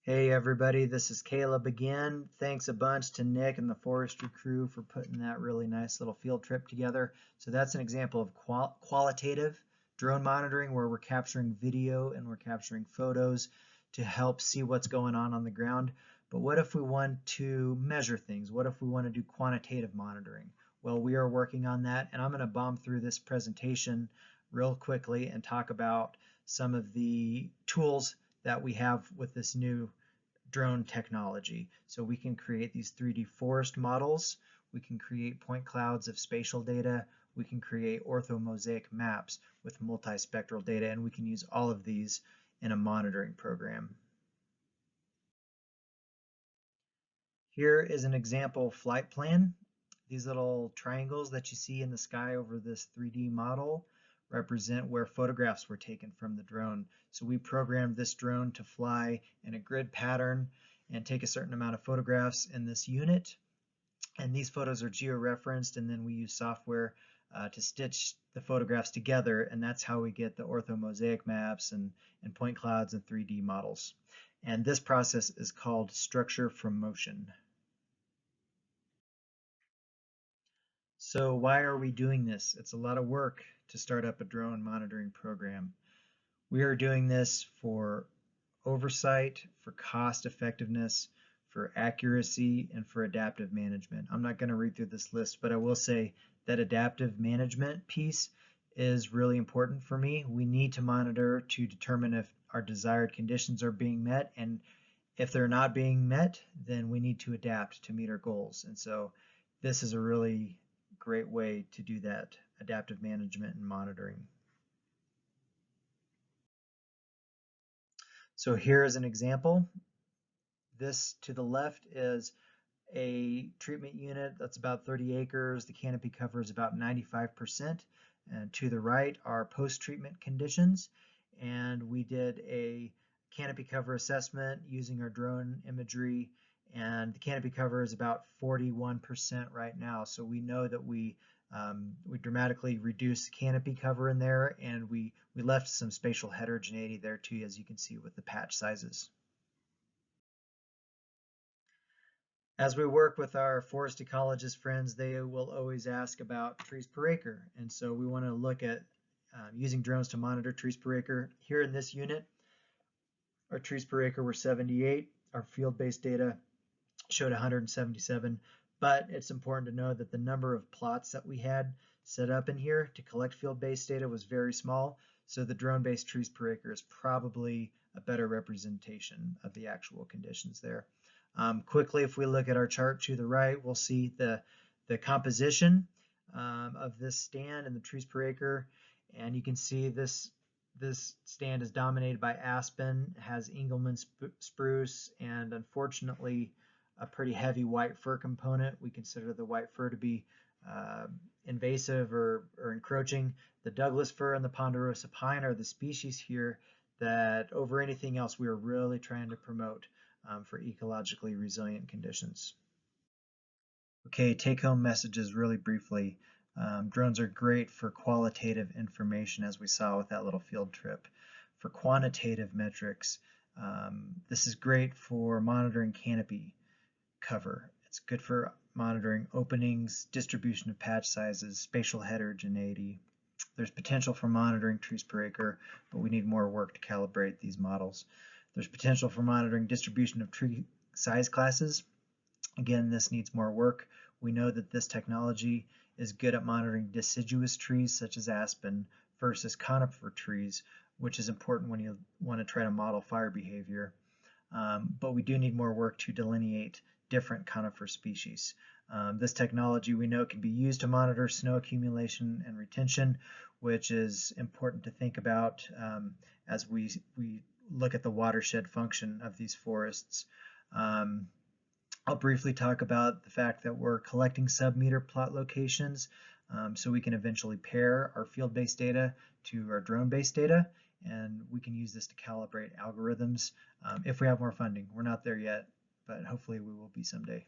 I: Hey everybody, this is Caleb again. Thanks a bunch to Nick and the forestry crew for putting that really nice little field trip together. So that's an example of qualitative drone monitoring where we're capturing video and we're capturing photos to help see what's going on the ground. But what if we want to measure things? What if we want to do quantitative monitoring? Well, we are working on that, and I'm going to bomb through this presentation real quickly and talk about some of the tools that we have with this new drone technology. So we can create these 3D forest models, we can create point clouds of spatial data, we can create orthomosaic maps with multispectral data, and we can use all of these in a monitoring program. Here is an example flight plan. These little triangles that you see in the sky over this 3D model represent where photographs were taken from the drone. So we programmed this drone to fly in a grid pattern and take a certain amount of photographs in this unit. And these photos are georeferenced, and then we use software to stitch the photographs together, and that's how we get the orthomosaic maps and point clouds and 3D models. And this process is called structure from motion. So why are we doing this? It's a lot of work to start up a drone monitoring program. We are doing this for oversight, for cost effectiveness, for accuracy, and for adaptive management. I'm not going to read through this list, but I will say that adaptive management piece is really important for me. We need to monitor to determine if our desired conditions are being met, and if they're not being met, then we need to adapt to meet our goals. And so this is a really great way to do that, adaptive management and monitoring. So here is an example. This to the left is a treatment unit that's about 30 acres. The canopy cover is about 95%. And to the right are post-treatment conditions. And we did a canopy cover assessment using our drone imagery, and the canopy cover is about 41% right now. So we know that we dramatically reduced the canopy cover in there, and we left some spatial heterogeneity there too, as you can see with the patch sizes. As we work with our forest ecologist friends, they will always ask about trees per acre. And so we want to look at using drones to monitor trees per acre. Here in this unit, our trees per acre were 78. Our field-based data showed 177, but it's important to know that the number of plots that we had set up in here to collect field-based data was very small, so the drone-based trees per acre is probably a better representation of the actual conditions there. Quickly, if we look at our chart to the right, we'll see the composition of this stand and the trees per acre. And you can see this stand is dominated by aspen, has Engelmann spruce, and unfortunately a pretty heavy white fir component. We consider the white fir to be invasive or encroaching. The Douglas fir and the ponderosa pine are the species here that over anything else we are really trying to promote for ecologically resilient conditions. Okay, take-home messages really briefly. Drones are great for qualitative information, as we saw with that little field trip. For quantitative metrics, this is great for monitoring canopy cover. It's good for monitoring openings, distribution of patch sizes, spatial heterogeneity. There's potential for monitoring trees per acre, but we need more work to calibrate these models. There's potential for monitoring distribution of tree size classes. Again, this needs more work. We know that this technology is good at monitoring deciduous trees such as aspen versus conifer trees, which is important when you want to try to model fire behavior. But we do need more work to delineate different conifer species. This technology we know can be used to monitor snow accumulation and retention, which is important to think about as we look at the watershed function of these forests. I'll briefly talk about the fact that we're collecting sub-meter plot locations so we can eventually pair our field-based data to our drone-based data, and we can use this to calibrate algorithms if we have more funding. We're not there yet, but hopefully we will be someday.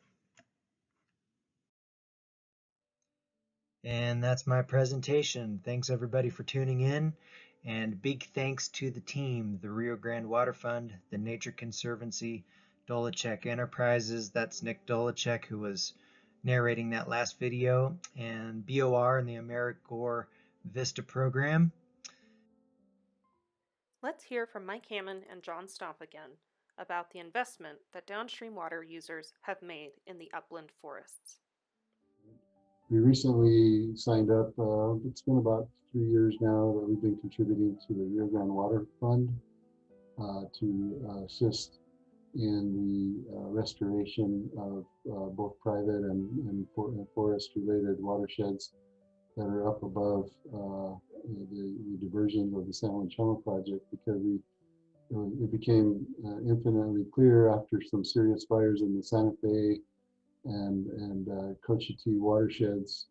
I: And that's my presentation. Thanks everybody for tuning in, and big thanks to the team, the Rio Grande Water Fund, the Nature Conservancy, Dolacek Enterprises, that's Nick Dolacek who was narrating that last video, and BOR and the AmeriCorps Vista program.
B: Let's hear from Mike Hammond and John Stomp again about the investment that downstream water users have made in the upland forests.
D: We recently signed up, it's been about 3 years now that we've been contributing to the Rio Grande Water Fund to assist in the restoration of both private and forest-related watersheds that are up above the diversion of the San Juan Chama project, because it became infinitely clear after some serious fires in the Santa Fe and Cochiti watersheds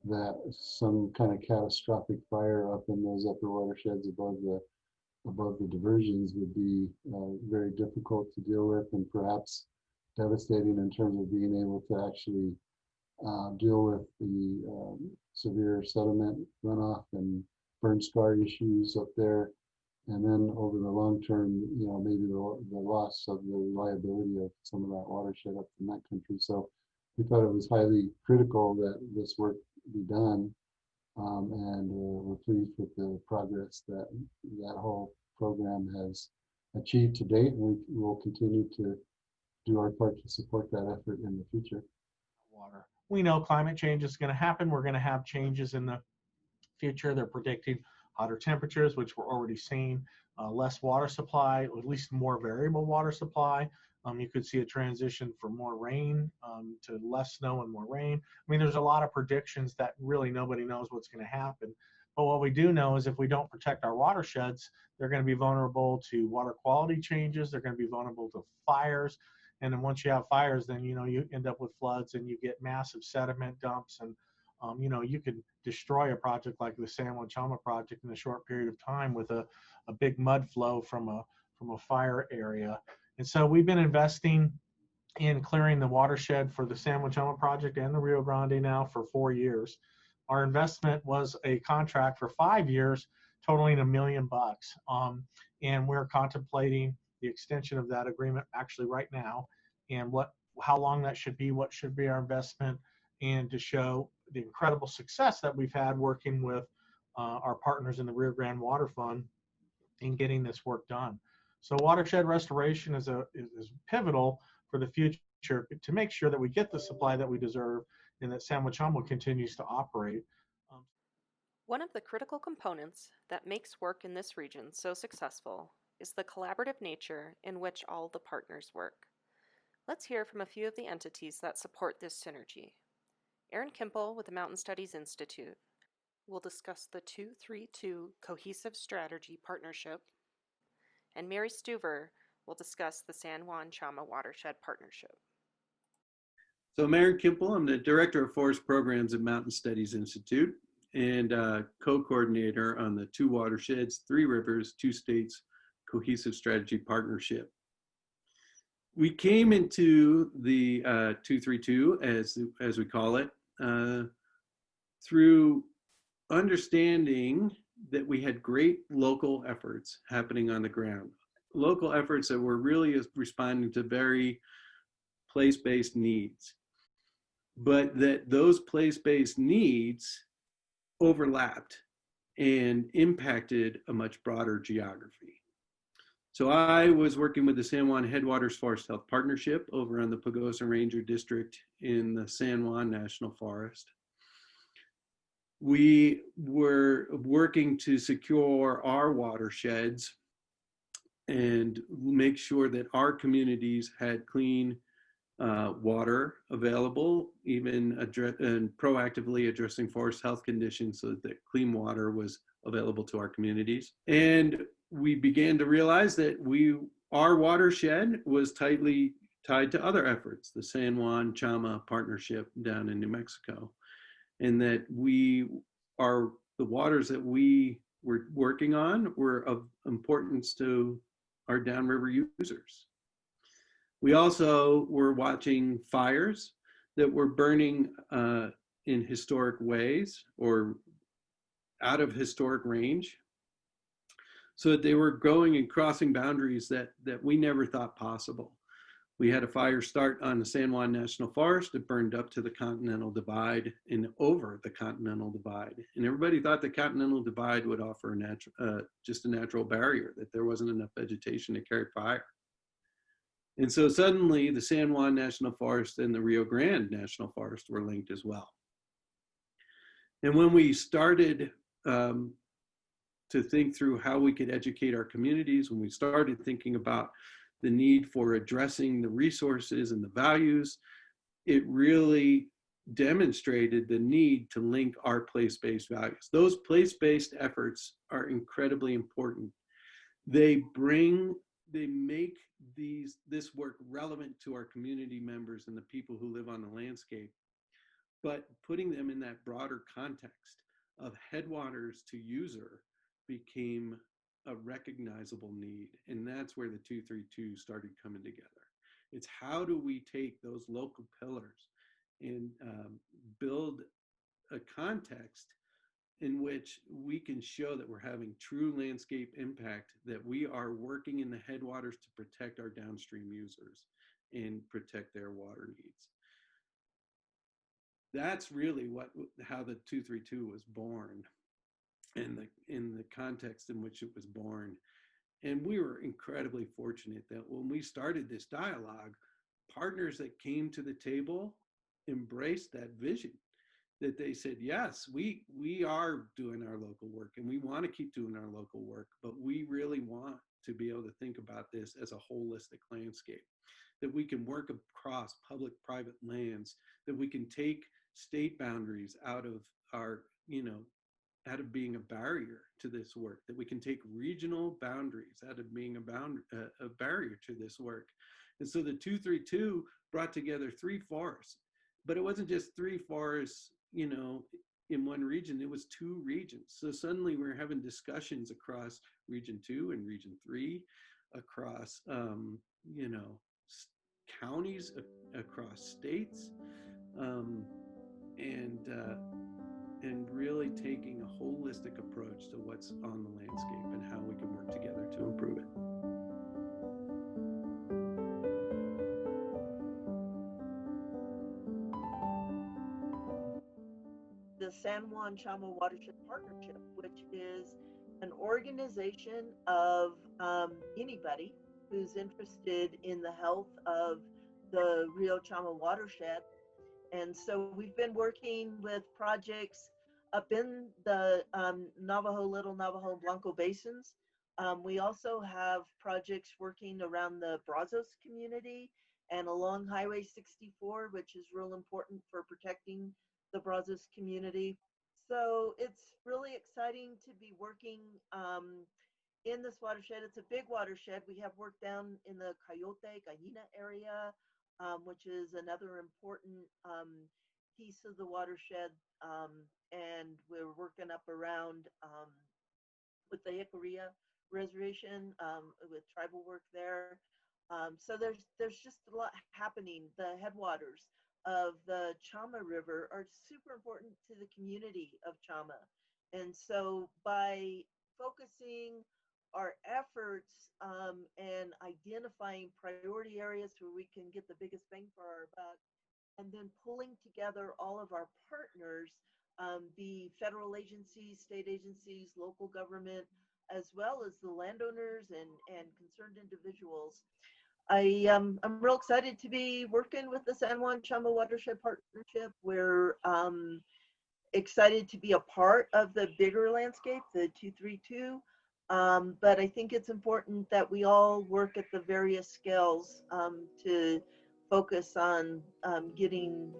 D: that some kind of catastrophic fire up in those upper watersheds above the diversions would be very difficult to deal with, and perhaps devastating in terms of being able to actually deal with the severe sediment runoff and burn scar issues up there. And then over the long term, maybe the loss of the reliability of some of that watershed up in that country. So we thought it was highly critical that this work be done. And we're pleased with the progress that whole program has achieved to date, and we will continue to do our part to support that effort in the future.
C: Water. We know climate change is going to happen. We're going to have changes in the future. They're predicting hotter temperatures, which we're already seeing, less water supply, or at least more variable water supply. You could see a transition from more rain to less snow and more rain. I mean, there's a lot of predictions that really nobody knows what's going to happen. But what we do know is if we don't protect our watersheds, they're going to be vulnerable to water quality changes. They're going to be vulnerable to fires. And then once you have fires, then, you end up with floods and you get massive sediment dumps. And, you can destroy a project like the San Juan Chama project in a short period of time with a big mud flow from a fire area. And so we've been investing in clearing the watershed for the San Juan Chama project and the Rio Grande now for 4 years. Our investment was a contract for 5 years, totaling $1 million. And we're contemplating the extension of that agreement actually right now, and how long that should be, what should be our investment, and to show the incredible success that we've had working with our partners in the Rio Grande Water Fund in getting this work done. So watershed restoration is pivotal for the future to make sure that we get the supply that we deserve and that San Juan Chama continues to operate.
B: One of the critical components that makes work in this region so successful is the collaborative nature in which all the partners work. Let's hear from a few of the entities that support this synergy. Aaron Kimple with the Mountain Studies Institute will discuss the 232 Cohesive Strategy Partnership, and Mary Stuver will discuss the San Juan Chama Watershed Partnership.
L: So I'm Aaron Kimple. I'm the Director of Forest Programs at Mountain Studies Institute and co-coordinator on the Two Watersheds, Three Rivers, Two States Cohesive Strategy Partnership. We came into the 232, as we call it, through understanding that we had great local efforts happening on the ground. Local efforts that were really responding to very place-based needs, but that those place-based needs overlapped and impacted a much broader geography. So I was working with the San Juan Headwaters Forest Health Partnership over on the Pagosa Ranger District in the San Juan National Forest. We were working to secure our watersheds and make sure that our communities had clean water available, even and proactively addressing forest health conditions so that clean water was available to our communities. And we began to realize that our watershed was tightly tied to other efforts, the San Juan Chama partnership down in New Mexico, and that the waters that we were working on were of importance to our downriver users. We also were watching fires that were burning in historic ways or out of historic range, so that they were going and crossing boundaries that we never thought possible. We had a fire start on the San Juan National Forest. It burned up to the Continental Divide and over the Continental Divide. And everybody thought the Continental Divide would offer just a natural barrier, that there wasn't enough vegetation to carry fire. And so suddenly the San Juan National Forest and the Rio Grande National Forest were linked as well. And when we started to think through how we could educate our communities, when we started thinking about the need for addressing the resources and the values, it really demonstrated the need to link our place-based values. Those place-based efforts are incredibly important. They make this work relevant to our community members and the people who live on the landscape, but putting them in that broader context of headwaters to user became a recognizable need. And that's where the 232 started coming together. It's how do we take those local pillars and build a context in which we can show that we're having true landscape impact, that we are working in the headwaters to protect our downstream users and protect their water needs. That's really how the 232 was born, and in the context in which it was born. And we were incredibly fortunate that when we started this dialogue, partners that came to the table embraced that vision, that they said, yes, we are doing our local work and we want to keep doing our local work, but we really want to be able to think about this as a holistic landscape, that we can work across public-private lands, that we can take state boundaries out of being a barrier to this work, that we can take regional boundaries out of being a barrier to this work. And so the 232 brought together three forests, but it wasn't just three forests, in one region, it was two regions. So suddenly we're having discussions across region 2 and region 3, across, counties, across states, and really taking a holistic approach to what's on the landscape and how we can work together to improve it.
H: The San Juan Chama Watershed Partnership, which is an organization of anybody who's interested in the health of the Rio Chama watershed. And so we've been working with projects up in the Navajo, Little Navajo, Blanco basins, We also have projects working around the Brazos community and along Highway 64, which is real important for protecting the Brazos community. So it's really exciting to be working in this watershed. It's a big watershed. We have work down in the Coyote, Gallina area, which is another important piece of the watershed. And we're working up around with the Jicarilla Reservation with tribal work there. So there's just a lot happening. The headwaters of the Chama River are super important to the community of Chama. And so by focusing our efforts and identifying priority areas where we can get the biggest bang for our buck, and then pulling together all of our partners, be federal agencies, state agencies, local government, as well as the landowners and concerned individuals. I'm real excited to be working with the San Juan Chama Watershed Partnership. We're excited to be a part of the bigger landscape, the 232. But I think it's important that we all work at the various scales to focus on getting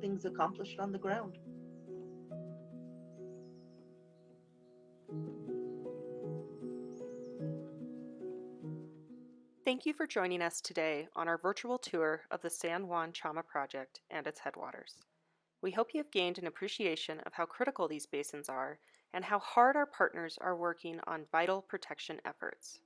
H: things accomplished on the ground.
B: Thank you for joining us today on our virtual tour of the San Juan Chama Project and its headwaters. We hope you have gained an appreciation of how critical these basins are and how hard our partners are working on vital protection efforts.